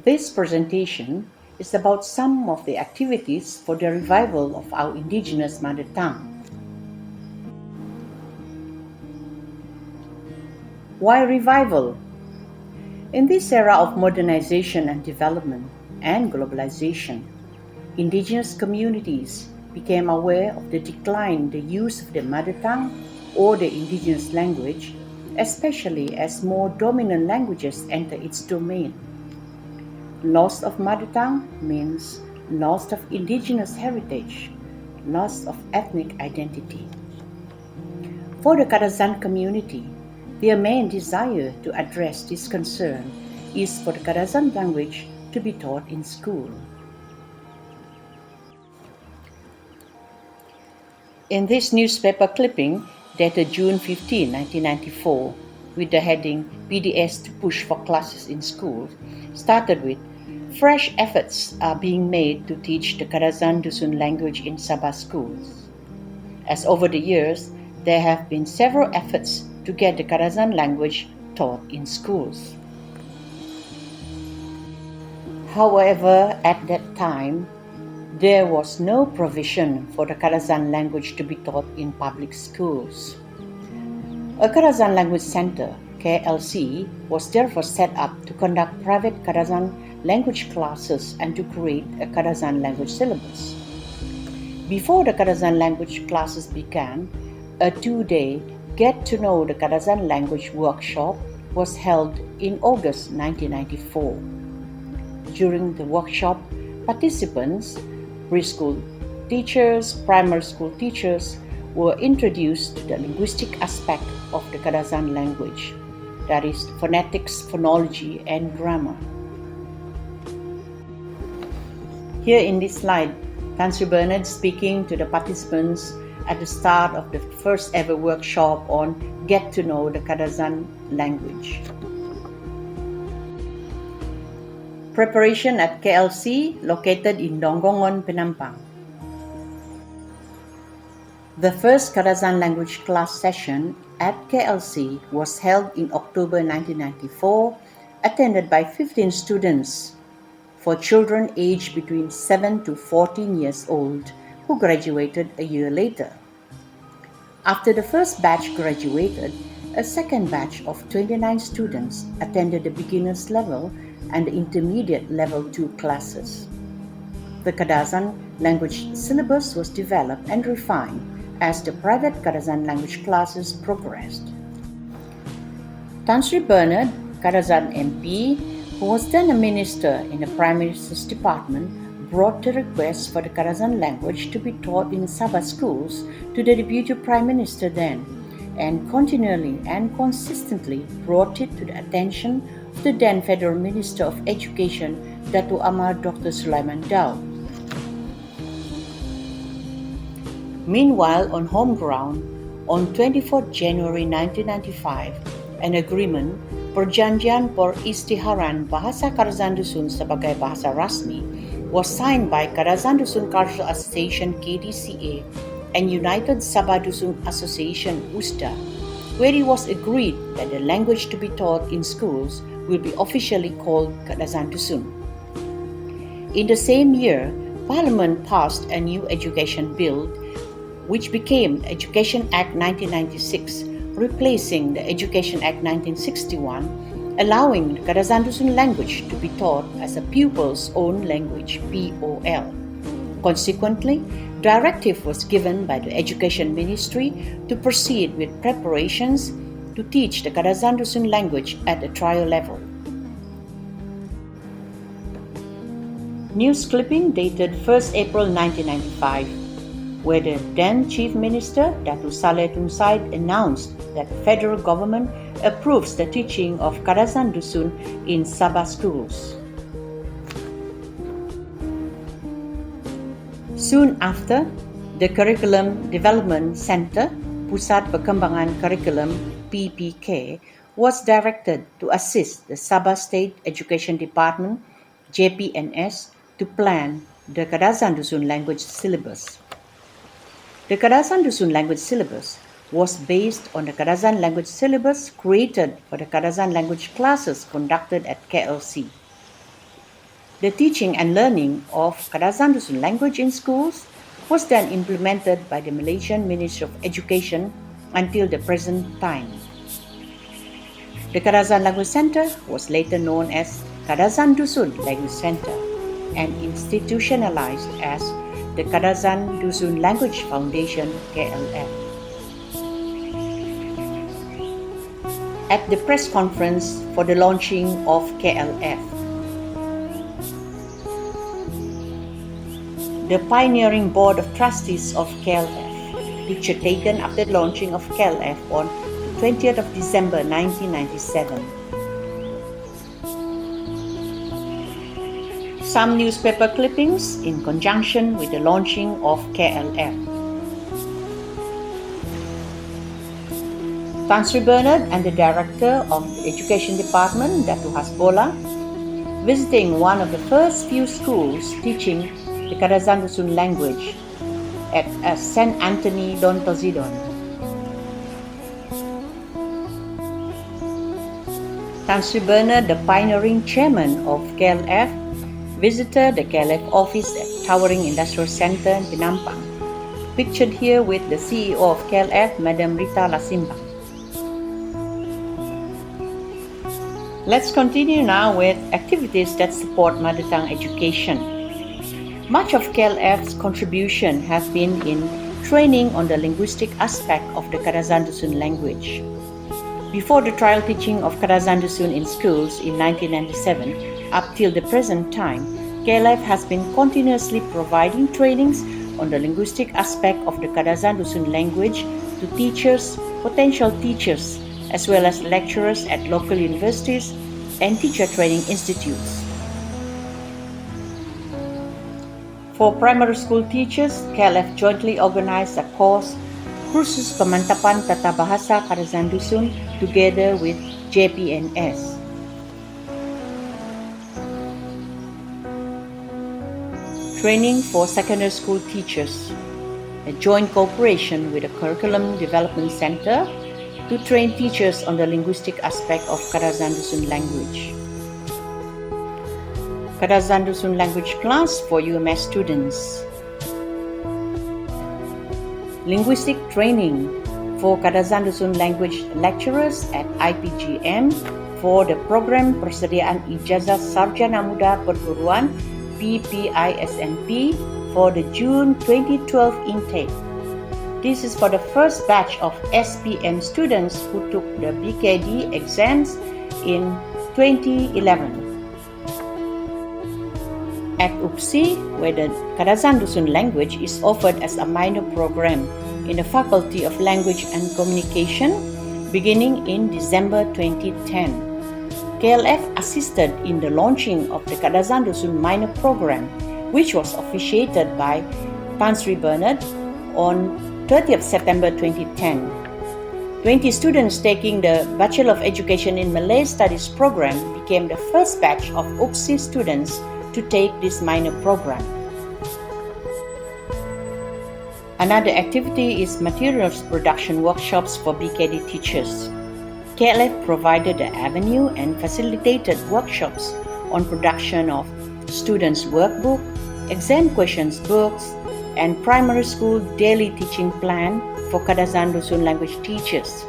This presentation is about some of the activities for the revival of our indigenous mother tongue. Why revival? In this era of modernization and development and globalization, indigenous communities became aware of the decline in the use of the mother tongue or the indigenous language, especially as more dominant languages enter its domain. Loss of mother tongue means loss of indigenous heritage, loss of ethnic identity. For the Kadazan community, their main desire to address this concern is for the Kadazan language to be taught in school. In this newspaper clipping, dated June 15, 1994, with the heading PDS to Push for Classes in Schools, started with fresh efforts are being made to teach the Kadazandusun language in Sabah schools. As over the years, there have been several efforts to get the Kadazan language taught in schools. However, at that time, there was no provision for the Kadazan language to be taught in public schools. A Kadazan Language Center, KLC, was therefore set up to conduct private Kadazan language classes and to create a Kadazan language syllabus. Before the Kadazan language classes began, a 2-day Get to Know the Kadazan Language workshop was held in August 1994. During the workshop, participants, preschool teachers, primary school teachers, were introduced to the linguistic aspect of the Kadazan language, that is, phonetics, phonology, and grammar. Here in this slide, Tan Sri Bernard speaking to the participants at the start of the first ever workshop on Get to Know the Kadazan language. Preparation at KLC, located in Donggongon, Penampang. The first Kadazan language class session at KLC was held in October 1994, attended by 15 students for children aged between 7 to 14 years old who graduated a year later. After the first batch graduated, a second batch of 29 students attended the beginner's level and the intermediate level 2 classes. The Kadazan language syllabus was developed and refined as the private Kadazan language classes progressed. Tan Sri Bernard, Kadazan MP, who was then a minister in the Prime Minister's Department, brought the request for the Kadazan language to be taught in Sabah schools to the Deputy Prime Minister then, and continually and consistently brought it to the attention of the then Federal Minister of Education, Datuk Amar Dr. Sulaiman Daud. Meanwhile, on home ground, on 24 January 1995, an agreement Perjanjian Peristiharan Bahasa Kadazandusun sebagai bahasa rasmi was signed by Kadazandusun Cultural Association KDCA and United Sabah Dusun Association USDA, where it was agreed that the language to be taught in schools will be officially called Kadazandusun. In the same year, Parliament passed a new education bill which became Education Act 1996, replacing the Education Act 1961, allowing the Kadazandusun language to be taught as a pupil's own language, POL. Consequently, directive was given by the Education Ministry to proceed with preparations to teach the Kadazandusun language at the trial level. News clipping dated 1st April 1995, where the then Chief Minister, Datuk Saleh Tun Said, announced that the federal government approves the teaching of Kadazandusun in Sabah schools. Soon after, the Curriculum Development Center, Pusat Perkembangan Curriculum PPK, was directed to assist the Sabah State Education Department, JPNS, to plan the Kadazandusun language syllabus. The Kadazandusun language syllabus was based on the Kadazan language syllabus created for the Kadazan language classes conducted at KLC. The teaching and learning of Kadazandusun language in schools was then implemented by the Malaysian Ministry of Education until the present time. The Kadazan Language Center was later known as Kadazandusun Language Center and institutionalized as the Kadazandusun Language Foundation KLF. At the press conference for the launching of KLF, the pioneering board of trustees of KLF, picture taken after the launching of KLF on 20th of December 1997. Some newspaper clippings in conjunction with the launching of KLF. Tan Sri Bernard and the director of the Education Department, Datu Hasbola, visiting one of the first few schools teaching the Kadazandusun language at St. Anthony Don Tozidon. Tan Sri Bernard, the pioneering chairman of KLF, visited the KLF office at Towering Industrial Center in Penampang, pictured here with the CEO of KLF, Madam Rita Lasimbang. Let's continue now with activities that support mother tongue education. Much of KLF's contribution has been in training on the linguistic aspect of the Kadazandusun language. Before the trial teaching of Kadazandusun in schools in 1997, up till the present time, KLF has been continuously providing trainings on the linguistic aspect of the Kadazandusun language to teachers, potential teachers, as well as lecturers at local universities and teacher training institutes. For primary school teachers, KLF jointly organized a course, Kursus Pemantapan Tata Bahasa Kadazandusun, together with JPNS. Training for secondary school teachers, a joint cooperation with the Curriculum Development Center to train teachers on the linguistic aspect of Kadazandusun language. Kadazandusun language class for UMS students. Linguistic training for Kadazandusun language lecturers at IPGM for the program Persediaan Ijazah Sarjana Muda Perguruan PPISMP for the June 2012 intake. This is for the first batch of SPM students who took the BKD exams in 2011. At UPSI, where the Kadazandusun language is offered as a minor program in the Faculty of Language and Communication beginning in December 2010. KLF assisted in the launching of the Kadazandusun minor program, which was officiated by Tan Sri Bernard on 30th September 2010. 20 students taking the Bachelor of Education in Malay Studies program became the first batch of UPSI students to take this minor program. Another activity is materials production workshops for BKD teachers. KLF provided the avenue and facilitated workshops on production of students' workbook, exam questions books, and primary school daily teaching plan for Kadazandusun language teachers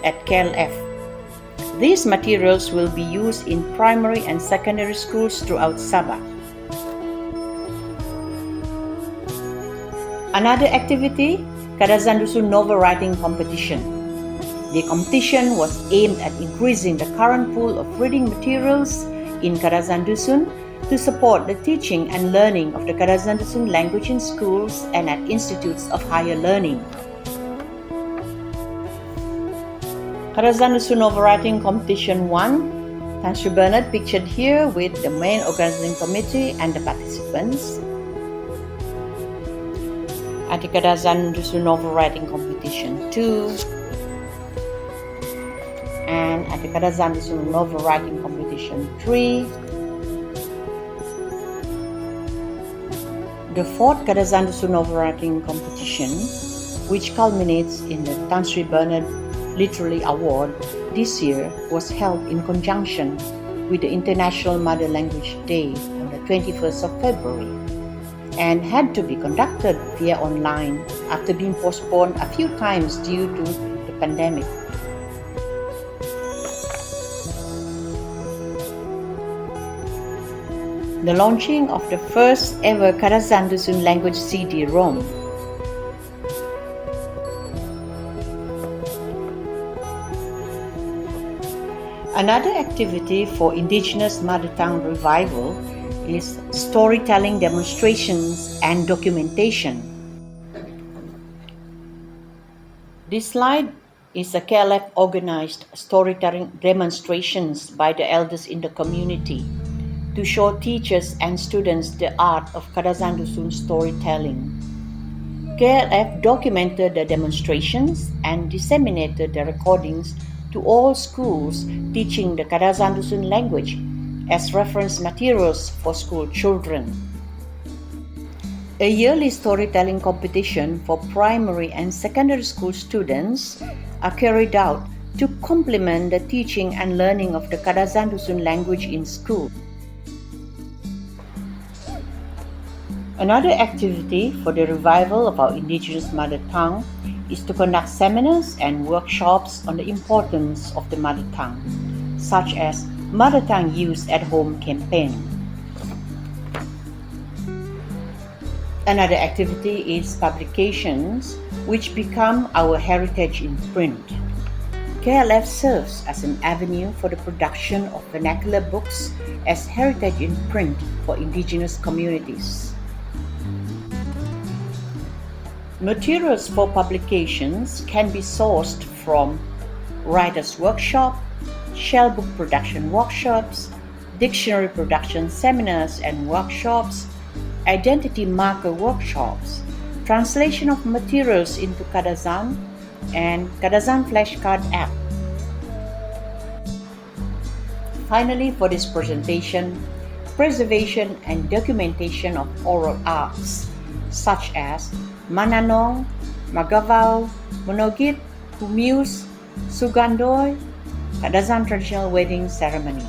at KLF. These materials will be used in primary and secondary schools throughout Sabah. Another activity, Kadazandusun novel writing competition. The competition was aimed at increasing the current pool of reading materials in Kadazandusun to support the teaching and learning of the Kadazandusun language in schools and at institutes of higher learning. Kadazandusun novel writing competition 1, Tan Sri Bernard pictured here with the main organizing committee and the participants. At the Kadazandusun novel writing competition 2, and at the Kadazandusun novel writing competition 3. The fourth Kadazandusun novel writing competition, which culminates in the Tan Sri Bernard Literary Award this year, was held in conjunction with the International Mother Language Day on the 21st of February and had to be conducted via online after being postponed a few times due to the pandemic. The launching of the first ever Kadazandusun language CD-ROM. Another activity for Indigenous Mother Tongue revival is storytelling demonstrations and documentation. This slide is a KLF organized storytelling demonstrations by the elders in the community to show teachers and students the art of Kadazandusun storytelling. KLF documented the demonstrations and disseminated the recordings to all schools teaching the Kadazandusun language as reference materials for school children. A yearly storytelling competition for primary and secondary school students are carried out to complement the teaching and learning of the Kadazandusun language in school. Another activity for the revival of our Indigenous mother tongue is to conduct seminars and workshops on the importance of the mother tongue, such as Mother Tongue Use at Home campaign. Another activity is publications, which become our heritage in print. KLF serves as an avenue for the production of vernacular books as heritage in print for Indigenous communities. Materials for publications can be sourced from writers' workshop, shell book production workshops, dictionary production seminars and workshops, identity marker workshops, translation of materials into Kadazan, and Kadazan flashcard app. Finally, for this presentation, preservation and documentation of oral arts such as Mananong, Magavaw, Monogit, Humius, Sugandoy, Kadazan traditional wedding ceremony.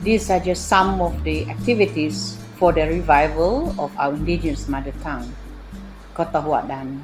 These are just some of the activities for the revival of our Indigenous mother tongue. Kotahuadan.